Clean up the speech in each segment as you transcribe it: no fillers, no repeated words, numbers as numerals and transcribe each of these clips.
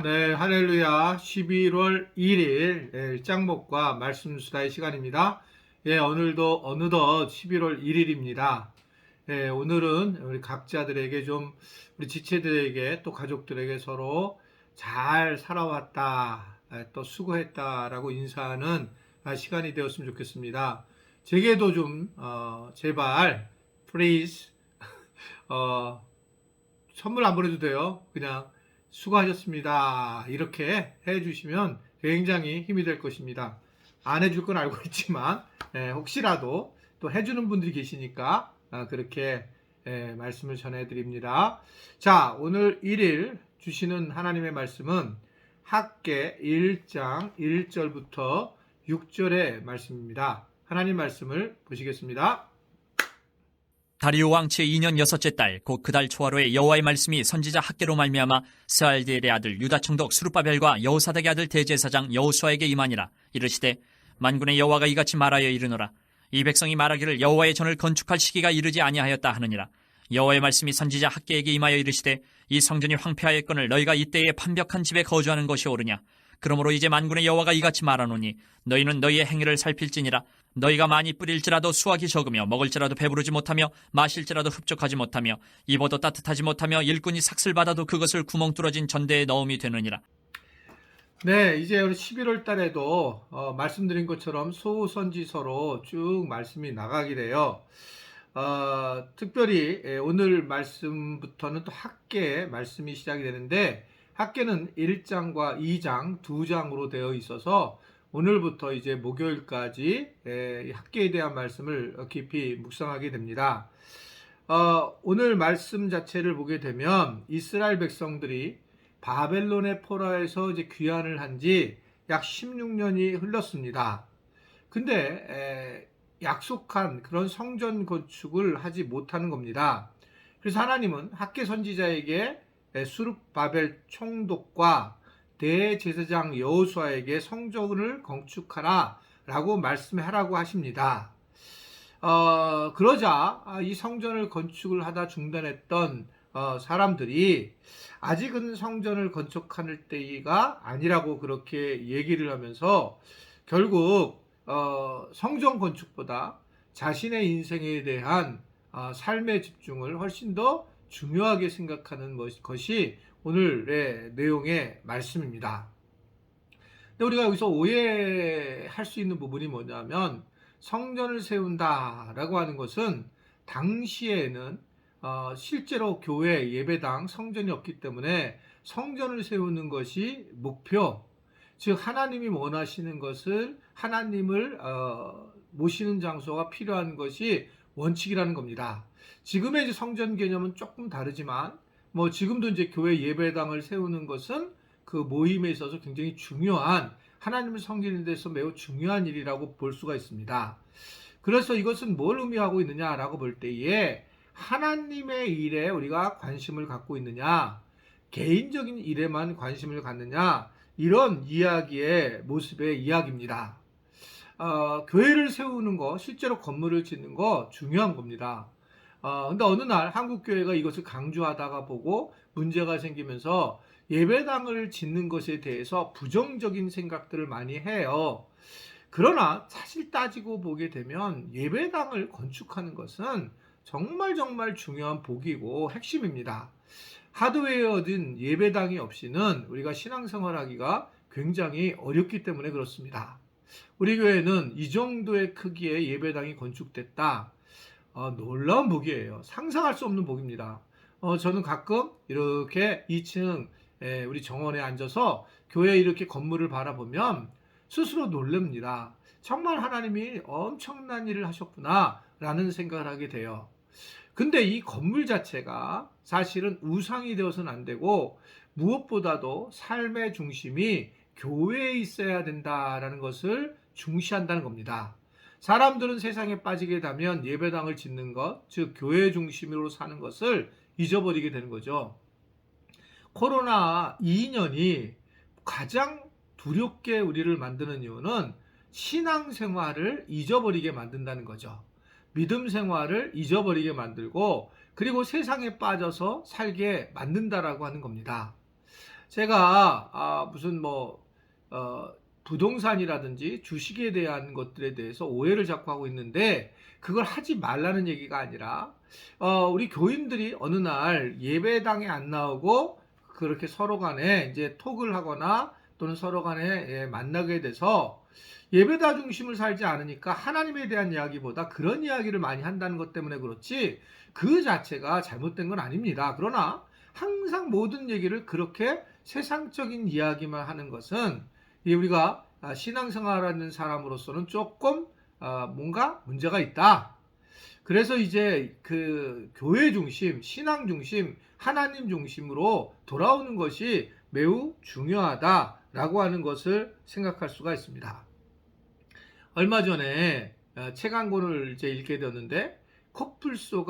네, 할렐루야. 11월 1일 일장목과 말씀 수다의 시간입니다. 예, 오늘도 어느덧 11월 1일입니다. 예, 오늘은 우리 각자들에게 우리 지체들에게 또 가족들에게 서로 잘 살아왔다, 또 수고했다라고 인사하는 시간이 되었으면 좋겠습니다. 제게도 제발, please, 어, 선물 안 보내도 돼요. 그냥 수고하셨습니다. 이렇게 해주시면 굉장히 힘이 될 것입니다. 안 해줄 건 알고 있지만 혹시라도 또 해주는 분들이 계시니까 그렇게 말씀을 전해드립니다. 자, 오늘 1일 주시는 하나님의 말씀은 학개 1장 1절부터 6절의 말씀입니다. 하나님 말씀을 보시겠습니다. 다리오 왕 제2년 여섯째 달 곧 그 달 초하루에 여호와의 말씀이 선지자 학개로 말미암아 스알디엘의 아들 유다 총독 스룹바벨과 여호사닥의 아들 대제사장 여호수아에게 임하니라. 이르시되 만군의 여호와가 이같이 말하여 이르노라. 이 백성이 말하기를 여호와의 전을 건축할 시기가 이르지 아니하였다 하느니라. 여호와의 말씀이 선지자 학개에게 임하여 이르시되 이 성전이 황폐하였거늘 너희가 이때에 판벽한 집에 거주하는 것이 옳으냐. 그러므로 이제 만군의 여호와가 이같이 말하노니 너희는 너희의 행위를 살필지니라. 너희가 많이 뿌릴지라도 수확이 적으며 먹을지라도 배부르지 못하며 마실지라도 흡족하지 못하며 입어도 따뜻하지 못하며 일꾼이 삭슬 받아도 그것을 구멍 뚫어진 전대에 넣음이 되느니라. 네, 이제 우리 11월 달에도 말씀드린 것처럼 소선지서로 쭉 말씀이 나가기래요. 특별히 오늘 말씀부터는 또 학계 말씀이 시작이 되는데 학계는 1장과 2장, 2장으로 되어 있어서 오늘부터 이제 목요일까지 학계에 대한 말씀을 깊이 묵상하게 됩니다. 오늘 말씀 자체를 보게 되면 이스라엘 백성들이 바벨론의 포로에서 이제 귀환을 한 지 약 16년이 흘렀습니다. 근데 약속한 그런 성전 건축을 하지 못하는 겁니다. 그래서 하나님은 학개 선지자에게 스룹바벨 총독과 대제사장 여호수아에게 성전을 건축하라 라고 말씀하라고 하십니다. 그러자 이 성전을 건축을 하다 중단했던 사람들이 아직은 성전을 건축할 때가 아니라고 그렇게 얘기를 하면서 결국 성전 건축보다 자신의 인생에 대한 삶의 집중을 훨씬 더 중요하게 생각하는 것이 오늘의 내용의 말씀입니다. 근데 우리가 여기서 오해할 수 있는 부분이 뭐냐면 성전을 세운다라고 하는 것은 당시에는 실제로 교회, 예배당, 성전이 없기 때문에 성전을 세우는 것이 목표, 즉 하나님이 원하시는 것을 하나님을 모시는 장소가 필요한 것이 원칙이라는 겁니다. 지금의 이제 성전 개념은 조금 다르지만 지금도 이제 교회 예배당을 세우는 것은 그 모임에 있어서 굉장히 중요한 하나님을 섬기는 데서 매우 중요한 일이라고 볼 수가 있습니다. 그래서 이것은 뭘 의미하고 있느냐라고 볼 때에 하나님의 일에 우리가 관심을 갖고 있느냐, 개인적인 일에만 관심을 갖느냐, 이런 이야기의 모습의 이야기입니다. 교회를 세우는 거, 실제로 건물을 짓는 거 중요한 겁니다. 근데 어느 날 한국교회가 이것을 강조하다가 보고 문제가 생기면서 예배당을 짓는 것에 대해서 부정적인 생각들을 많이 해요. 그러나 사실 따지고 보게 되면 예배당을 건축하는 것은 정말 중요한 복이고 핵심입니다. 하드웨어든 예배당이 없이는 우리가 신앙생활하기가 굉장히 어렵기 때문에 그렇습니다. 우리 교회는 이 정도의 크기의 예배당이 건축됐다. 놀라운 복이에요. 상상할 수 없는 복입니다. 저는 가끔 이렇게 2층 우리 정원에 앉아서 교회 이렇게 건물을 바라보면 스스로 놀랍니다. 정말 하나님이 엄청난 일을 하셨구나 라는 생각을 하게 돼요. 근데 이 건물 자체가 사실은 우상이 되어서는 안 되고 무엇보다도 삶의 중심이 교회에 있어야 된다라는 것을 중시한다는 겁니다. 사람들은 세상에 빠지게 되면 예배당을 짓는 것, 즉 교회 중심으로 사는 것을 잊어버리게 되는 거죠. 코로나 2년이 가장 두렵게 우리를 만드는 이유는 신앙생활을 잊어버리게 만든다는 거죠. 믿음 생활을 잊어버리게 만들고 그리고 세상에 빠져서 살게 만든다라고 하는 겁니다. 제가 무슨 부동산이라든지 주식에 대한 것들에 대해서 오해를 자꾸 하고 있는데, 그걸 하지 말라는 얘기가 아니라 우리 교인들이 어느 날 예배당에 안 나오고 그렇게 서로 간에 이제 톡을 하거나 또는 서로 간에 만나게 돼서 예배당 중심을 살지 않으니까 하나님에 대한 이야기보다 그런 이야기를 많이 한다는 것 때문에 그렇지, 그 자체가 잘못된 건 아닙니다. 그러나 항상 모든 얘기를 그렇게 세상적인 이야기만 하는 것은 우리가 신앙생활하는 사람으로서는 조금 뭔가 문제가 있다. 그래서 이제 그 교회 중심, 신앙 중심, 하나님 중심으로 돌아오는 것이 매우 중요하다라고 하는 것을 생각할 수가 있습니다. 얼마 전에 책 한 권을 이제 읽게 되었는데, 코뿔소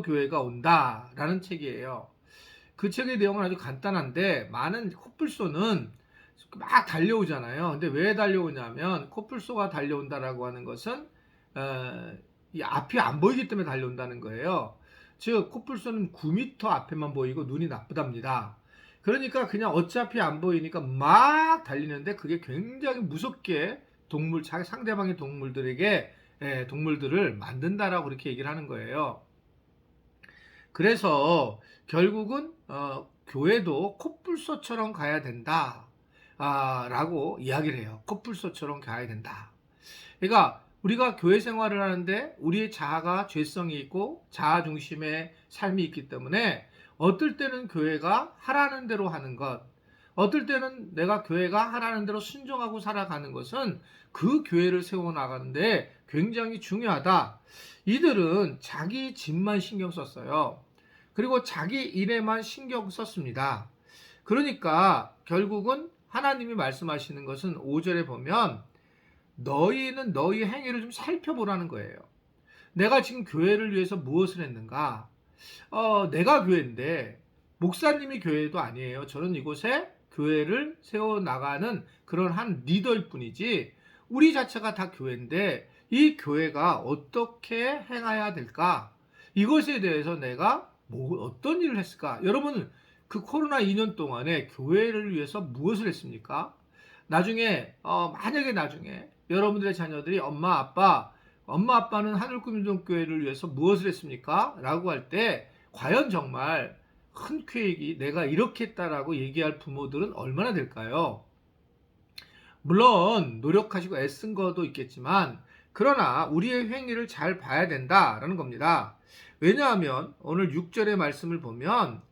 교회가 온다라는 책이에요. 그 책의 내용은 아주 간단한데, 많은 코뿔소는 막 달려오잖아요. 근데 왜 달려오냐면, 코뿔소가 달려온다라고 하는 것은 이 앞이 안 보이기 때문에 달려온다는 거예요. 즉 코뿔소는 9m 앞에만 보이고 눈이 나쁘답니다. 그러니까 그냥 어차피 안 보이니까 막 달리는데, 그게 굉장히 무섭게 상대방의 동물들을 만든다라고 그렇게 얘기를 하는 거예요. 그래서 결국은 교회도 코뿔소처럼 가야 된다 라고 이야기를 해요. 코뿔소처럼 가야 된다. 그러니까 우리가 교회 생활을 하는데 우리의 자아가 죄성이 있고 자아 중심의 삶이 있기 때문에, 어떨 때는 교회가 하라는 대로 하는 것, 어떨 때는 내가 교회가 하라는 대로 순종하고 살아가는 것은 그 교회를 세워나가는데 굉장히 중요하다. 이들은 자기 집만 신경 썼어요. 그리고 자기 일에만 신경 썼습니다. 그러니까 결국은 하나님이 말씀하시는 것은 5절에 보면, 너희는 너희 행위를 좀 살펴보라는 거예요. 내가 지금 교회를 위해서 무엇을 했는가? 내가 교회인데 목사님이 교회도 아니에요. 저는 이곳에 교회를 세워나가는 그런 한 리더일 뿐이지, 우리 자체가 다 교회인데 이 교회가 어떻게 행해야 될까? 이것에 대해서 내가 어떤 일을 했을까? 여러분, 그 코로나 2년 동안에 교회를 위해서 무엇을 했습니까? 만약에 나중에 여러분들의 자녀들이 엄마 아빠는 하늘꿈동교회를 위해서 무엇을 했습니까? 라고 할 때 과연 정말 흔쾌히 내가 이렇게 했다라고 얘기할 부모들은 얼마나 될까요? 물론 노력하시고 애쓴 것도 있겠지만, 그러나 우리의 행위를 잘 봐야 된다라는 겁니다. 왜냐하면 오늘 6절의 말씀을 보면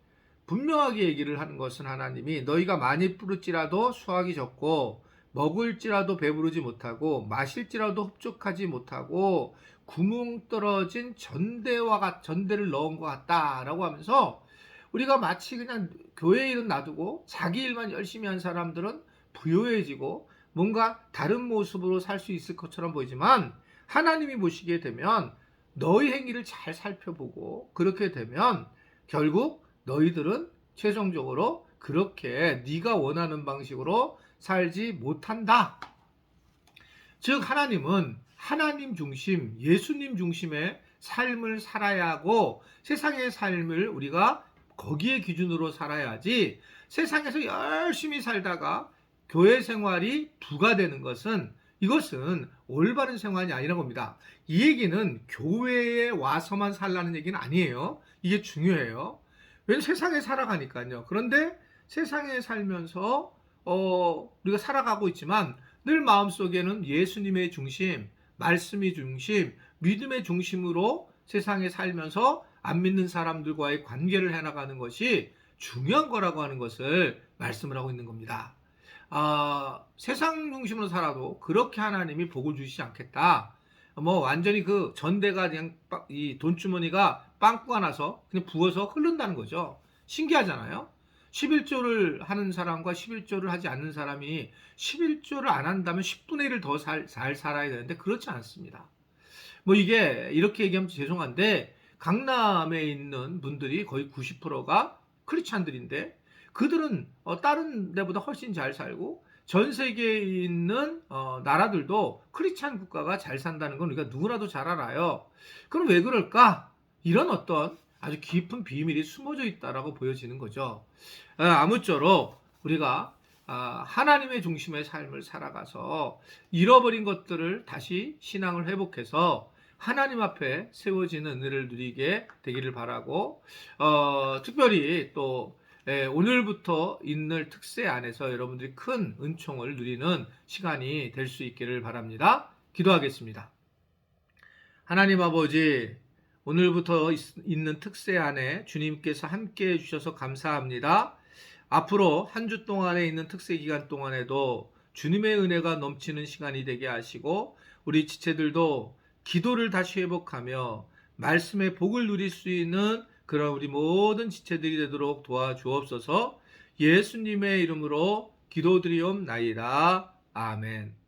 분명하게 얘기를 하는 것은, 하나님이 너희가 많이 뿌릴지라도 수확이 적고, 먹을지라도 배부르지 못하고, 마실지라도 흡족하지 못하고, 구멍 떨어진 전대를 넣은 것 같다라고 하면서, 우리가 마치 그냥 교회 일은 놔두고 자기 일만 열심히 한 사람들은 부유해지고 뭔가 다른 모습으로 살 수 있을 것처럼 보이지만, 하나님이 보시게 되면 너희 행위를 잘 살펴보고, 그렇게 되면 결국 너희들은 최종적으로 그렇게 네가 원하는 방식으로 살지 못한다. 즉 하나님은 하나님 중심, 예수님 중심의 삶을 살아야 하고, 세상의 삶을 우리가 거기에 기준으로 살아야지, 세상에서 열심히 살다가 교회 생활이 부과되는 것은, 이것은 올바른 생활이 아니라는 겁니다. 이 얘기는 교회에 와서만 살라는 얘기는 아니에요. 이게 중요해요. 왜냐면 세상에 살아가니까요. 그런데 세상에 살면서 우리가 살아가고 있지만 늘 마음속에는 예수님의 중심, 말씀의 중심, 믿음의 중심으로 세상에 살면서 안 믿는 사람들과의 관계를 해나가는 것이 중요한 거라고 하는 것을 말씀을 하고 있는 겁니다. 세상 중심으로 살아도 그렇게 하나님이 복을 주시지 않겠다. 완전히 그 전대가 그냥 이 돈주머니가 빵꾸가 나서 그냥 부어서 흐른다는 거죠. 신기하잖아요. 11조를 하는 사람과 11조를 하지 않는 사람이 11조를 안 한다면 10분의 1을 더 잘 살아야 되는데, 그렇지 않습니다. 이게 이렇게 얘기하면 죄송한데, 강남에 있는 분들이 거의 90%가 크리스찬들인데, 그들은 다른 데보다 훨씬 잘 살고, 전 세계에 있는 나라들도 크리스찬 국가가 잘 산다는 건 우리가 누구라도 잘 알아요. 그럼 왜 그럴까? 이런 어떤 아주 깊은 비밀이 숨어져 있다라고 보여지는 거죠. 아무쪼록 우리가 하나님의 중심의 삶을 살아가서 잃어버린 것들을 다시 신앙을 회복해서 하나님 앞에 세워지는 은혜를 누리게 되기를 바라고, 특별히 또 오늘부터 있는 특세 안에서 여러분들이 큰 은총을 누리는 시간이 될 수 있기를 바랍니다. 기도하겠습니다. 하나님 아버지, 오늘부터 있는 특세 안에 주님께서 함께 해주셔서 감사합니다. 앞으로 한 주 동안에 있는 특세 기간 동안에도 주님의 은혜가 넘치는 시간이 되게 하시고, 우리 지체들도 기도를 다시 회복하며 말씀의 복을 누릴 수 있는 그런 우리 모든 지체들이 되도록 도와주옵소서. 예수님의 이름으로 기도드리옵나이다. 아멘.